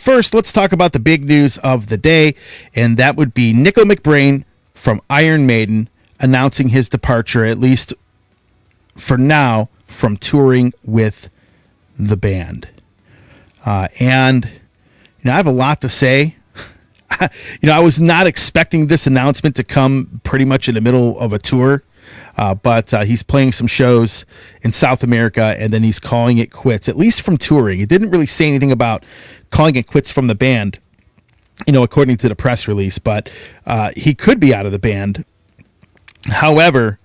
First, let's talk about the big news of the day, and that would be Nicko McBrain from Iron Maiden announcing his departure, at least for now, from touring with the band. And I have a lot to say. I was not expecting this announcement to come pretty much in the middle of a tour, but he's playing some shows in South America, and then he's calling it quits, at least from touring. It didn't really say anything about calling it quits from the band, according to the press release, but he could be out of the band. However,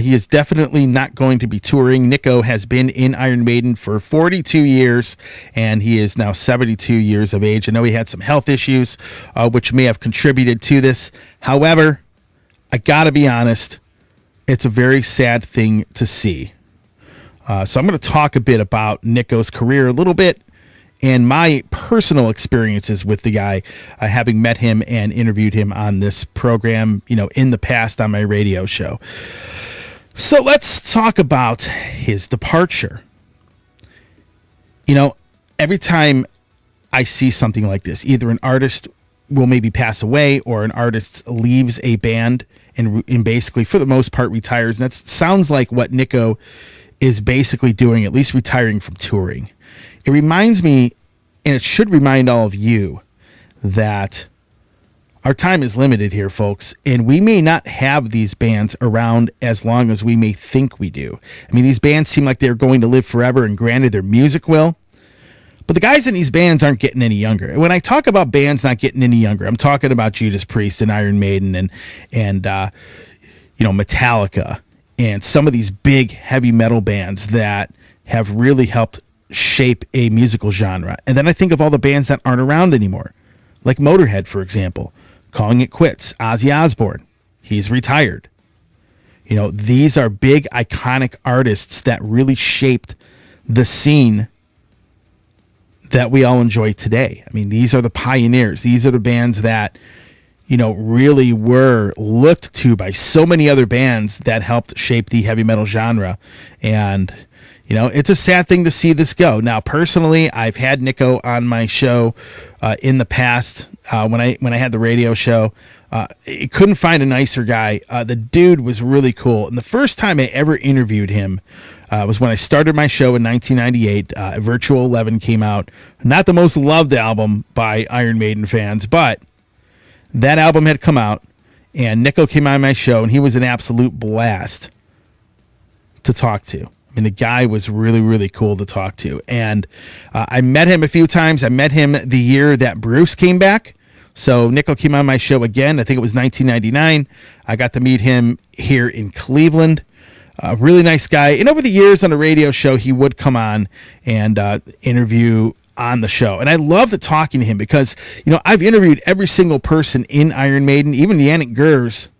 he is definitely not going to be touring. Nicko has been in Iron Maiden for 42 years, and he is now 72 years of age. I know he had some health issues, which may have contributed to this. However, I got to be honest, it's a very sad thing to see. So I'm going to talk a bit about Nicko's career a little bit and my personal experiences with the guy, having met him and interviewed him on this program, in the past on my radio show. So let's talk about his departure. Every time I see something like this, either an artist will maybe pass away or an artist leaves a band and basically, for the most part, retires. And that sounds like what Nicko is basically doing, at least retiring from touring. It reminds me, and it should remind all of you, that our time is limited here, folks, and we may not have these bands around as long as we may think we do. I mean, these bands seem like they're going to live forever, and granted, their music will, but the guys in these bands aren't getting any younger. And when I talk about bands not getting any younger, I'm talking about Judas Priest and Iron Maiden and Metallica and some of these big heavy metal bands that have really helped shape a musical genre. And then I think of all the bands that aren't around anymore, like Motorhead, for example, calling it quits. Ozzy Osbourne, he's retired. These are big, iconic artists that really shaped the scene that we all enjoy today. I mean, these are the pioneers. These are the bands that, really were looked to by so many other bands that helped shape the heavy metal genre. And, it's a sad thing to see this go. Now, personally, I've had Nicko on my show in the past when I had the radio show. Couldn't find a nicer guy. The dude was really cool. And the first time I ever interviewed him was when I started my show in 1998. Virtual 11 came out. Not the most loved album by Iron Maiden fans, but that album had come out, and Nicko came on my show, and he was an absolute blast to talk to. I mean, the guy was really, really cool to talk to. And I met him a few times. I met him the year that Bruce came back. So Nicko came on my show again. I think it was 1999. I got to meet him here in Cleveland. Really nice guy. And over the years on the radio show, he would come on and interview on the show. And I loved talking to him because, I've interviewed every single person in Iron Maiden, even Yannick Gers.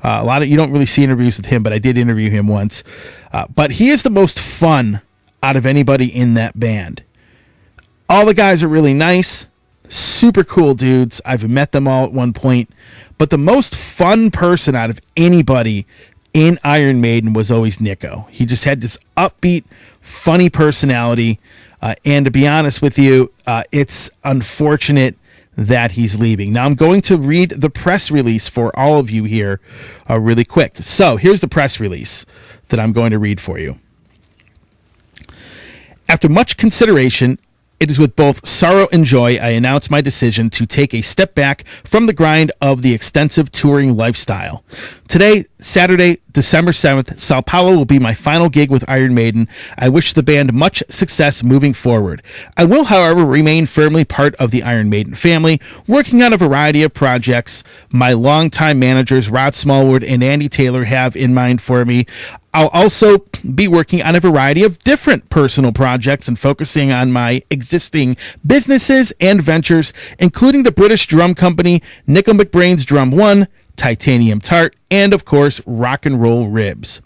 You don't really see interviews with him, but I did interview him once. But he is the most fun out of anybody in that band. All the guys are really nice, super cool dudes. I've met them all at one point. But the most fun person out of anybody in Iron Maiden was always Nicko. He just had this upbeat, funny personality. And to be honest with you, it's unfortunate that he's leaving. Now, I'm going to read the press release for all of you here really quick. So here's the press release that I'm going to read for you. After much consideration, it is with both sorrow and joy I announce my decision to take a step back from the grind of the extensive touring lifestyle. Today, Saturday, December 7th, Sao Paulo will be my final gig with Iron Maiden. I wish the band much success moving forward. I will, however, remain firmly part of the Iron Maiden family, working on a variety of projects my longtime managers Rod Smallwood and Andy Taylor have in mind for me. I'll also be working on a variety of different personal projects and focusing on my existing businesses and ventures, including the British drum company, Nicko McBrain's Drum 1, Titanium Tart, and of course, Rock and Roll Ribs.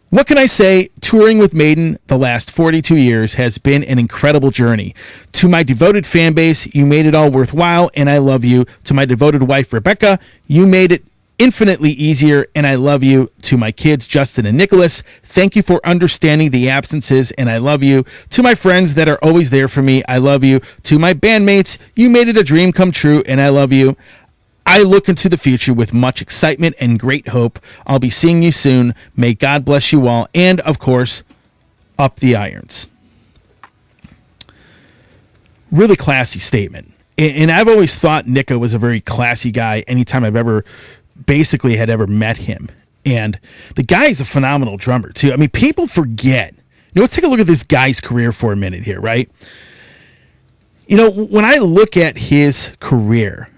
What can I say? Touring with Maiden the last 42 years has been an incredible journey. To my devoted fan base, you made it all worthwhile, and I love you. To my devoted wife, Rebecca, you made it infinitely easier, and I love you. To my kids, Justin and Nicholas, thank you for understanding the absences, and I love you. To my friends that are always there for me, I love you. To my bandmates, you made it a dream come true, and I love you. I look into the future with much excitement and great hope. I'll be seeing you soon. May God bless you all, and of course, up the irons. Really classy statement. And I've always thought Nicko was a very classy guy anytime I've ever met him. And the guy is a phenomenal drummer too. I mean, people forget. Let's take a look at this guy's career for a minute here, right? When I look at his career,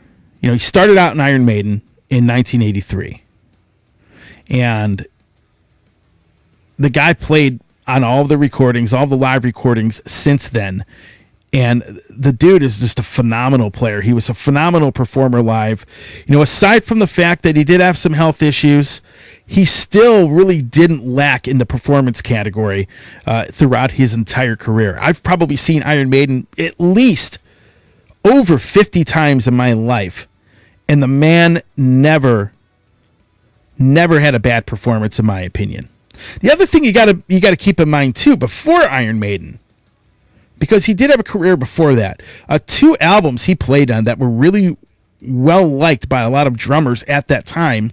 he started out in Iron Maiden in 1983. And the guy played on all of the recordings, all of the live recordings since then. And the dude is just a phenomenal player. He was a phenomenal performer live. Aside from the fact that he did have some health issues, he still really didn't lack in the performance category throughout his entire career. I've probably seen Iron Maiden at least over 50 times in my life. And the man never had a bad performance, in my opinion. The other thing you got to keep in mind, too, before Iron Maiden, because he did have a career before that. 2 albums he played on that were really well liked by a lot of drummers at that time.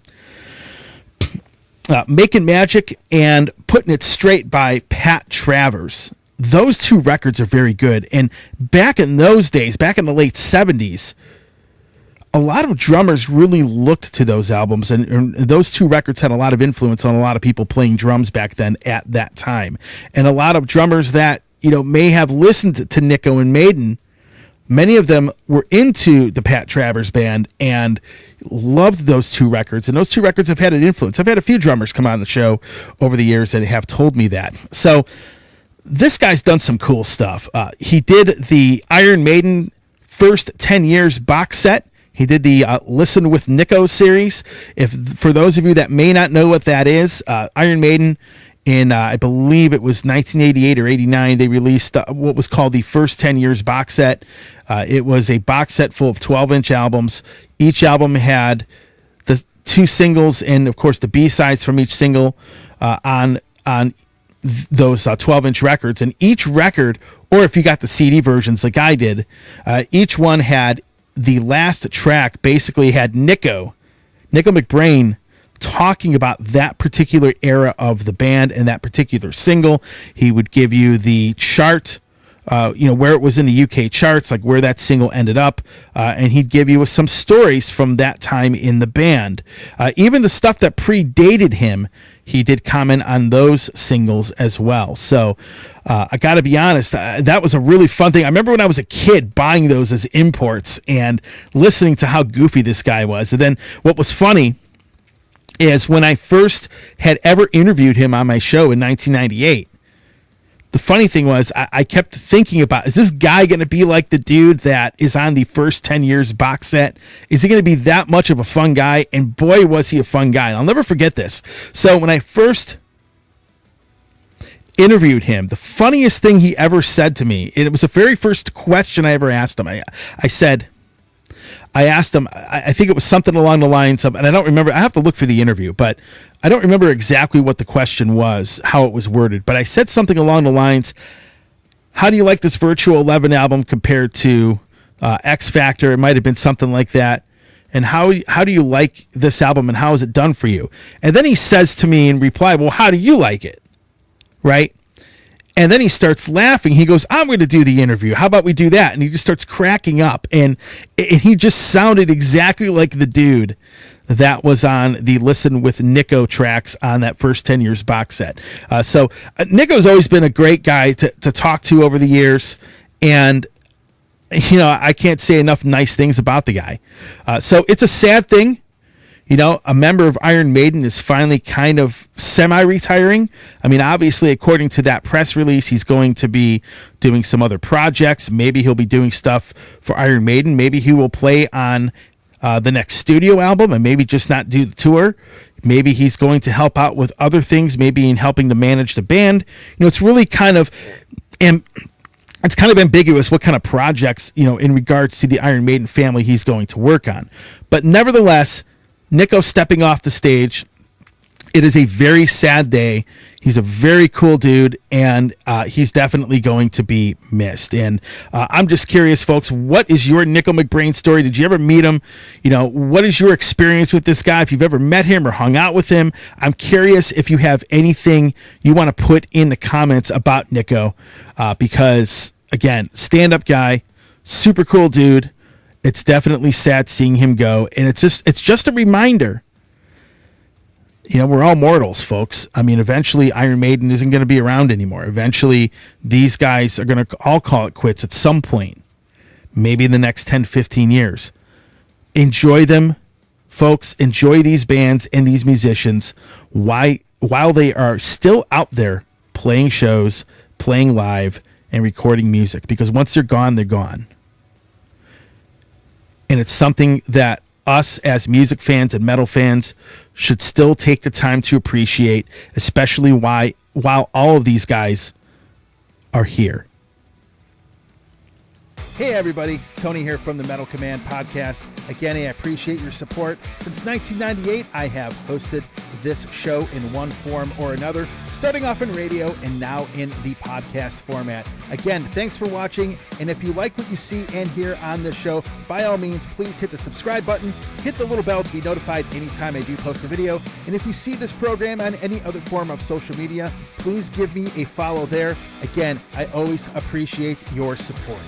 Making Magic and Putting It Straight by Pat Travers. Those 2 records are very good. And back in those days, back in the late 70s, a lot of drummers really looked to those albums. And those 2 records had a lot of influence on a lot of people playing drums back then at that time. And a lot of drummers that may have listened to Nicko and Maiden. Many of them were into the Pat Travers band and loved those 2 records. And those 2 records have had an influence. I've had a few drummers come on the show over the years that have told me that. So this guy's done some cool stuff. He did the Iron Maiden first 10 years box set. He did the Listen with Nicko series. For those of you that may not know what that is, Iron Maiden, in I believe it was 1988 or 89, they released what was called the first 10 years box set. It was a box set full of 12-inch albums. Each album had the 2 singles and, of course, the B-sides from each single on those 12-inch records. And each record, or if you got the CD versions like I did, each one had the last track basically had Nicko McBrain, talking about that particular era of the band and that particular single. He would give you the chart, where it was in the UK charts, like where that single ended up, and he'd give you some stories from that time in the band. Even the stuff that predated him, he did comment on those singles as well. So I got to be honest, that was a really fun thing. I remember when I was a kid buying those as imports and listening to how goofy this guy was. And then what was funny is when I first had ever interviewed him on my show in 1998, the funny thing was I kept thinking about, is this guy going to be like the dude that is on the first 10 years box set? Is he going to be that much of a fun guy? And boy, was he a fun guy. And I'll never forget this. So when I first interviewed him, the funniest thing he ever said to me, and it was the very first question I ever asked him, I asked him, I think it was something along the lines of, and I don't remember, I have to look for the interview, but I don't remember exactly what the question was, how it was worded, but I said something along the lines, how do you like this Virtual 11 album compared to X Factor? It might have been something like that. And how do you like this album and how is it done for you? And then he says to me in reply, well, how do you like it? Right? And then he starts laughing. He goes, I'm going to do the interview. How about we do that? And he just starts cracking up. And he just sounded exactly like the dude that was on the Listen with Nicko tracks on that first 10 years box set. So Nicko's always been a great guy to talk to over the years. And, I can't say enough nice things about the guy. So it's a sad thing. A member of Iron Maiden is finally kind of semi-retiring. I mean, obviously, according to that press release, he's going to be doing some other projects. Maybe he'll be doing stuff for Iron Maiden. Maybe he will play on the next studio album and maybe just not do the tour. Maybe he's going to help out with other things, maybe in helping to manage the band. It's really kind of... It's kind of ambiguous what kind of projects, in regards to the Iron Maiden family he's going to work on. But nevertheless, Nicko stepping off the stage. It is a very sad day. He's a very cool dude, and he's definitely going to be missed. And I'm just curious, folks, what is your Nicko McBrain story? Did you ever meet him? You know, what is your experience with this guy? If you've ever met him or hung out with him, I'm curious if you have anything you want to put in the comments about Nicko, because, again, stand-up guy, super cool dude. It's definitely sad seeing him go, and it's just a reminder. You know, we're all mortals, folks. I mean, eventually Iron Maiden isn't going to be around anymore. Eventually, these guys are going to all call it quits at some point, maybe in the next 10, 15 years. Enjoy them, folks. Enjoy these bands and these musicians while they are still out there playing shows, playing live, and recording music. Because once they're gone, they're gone. And it's something that us as music fans and metal fans should still take the time to appreciate, especially while all of these guys are here. Hey everybody, Tony here from the Metal Command podcast. Again, I appreciate your support. Since 1998, I have hosted this show in one form or another, starting off in radio and now in the podcast format. Again, thanks for watching, and if you like what you see and hear on this show, by all means, please hit the subscribe button, hit the little bell to be notified anytime I do post a video, and if you see this program on any other form of social media, please give me a follow there. Again, I always appreciate your support.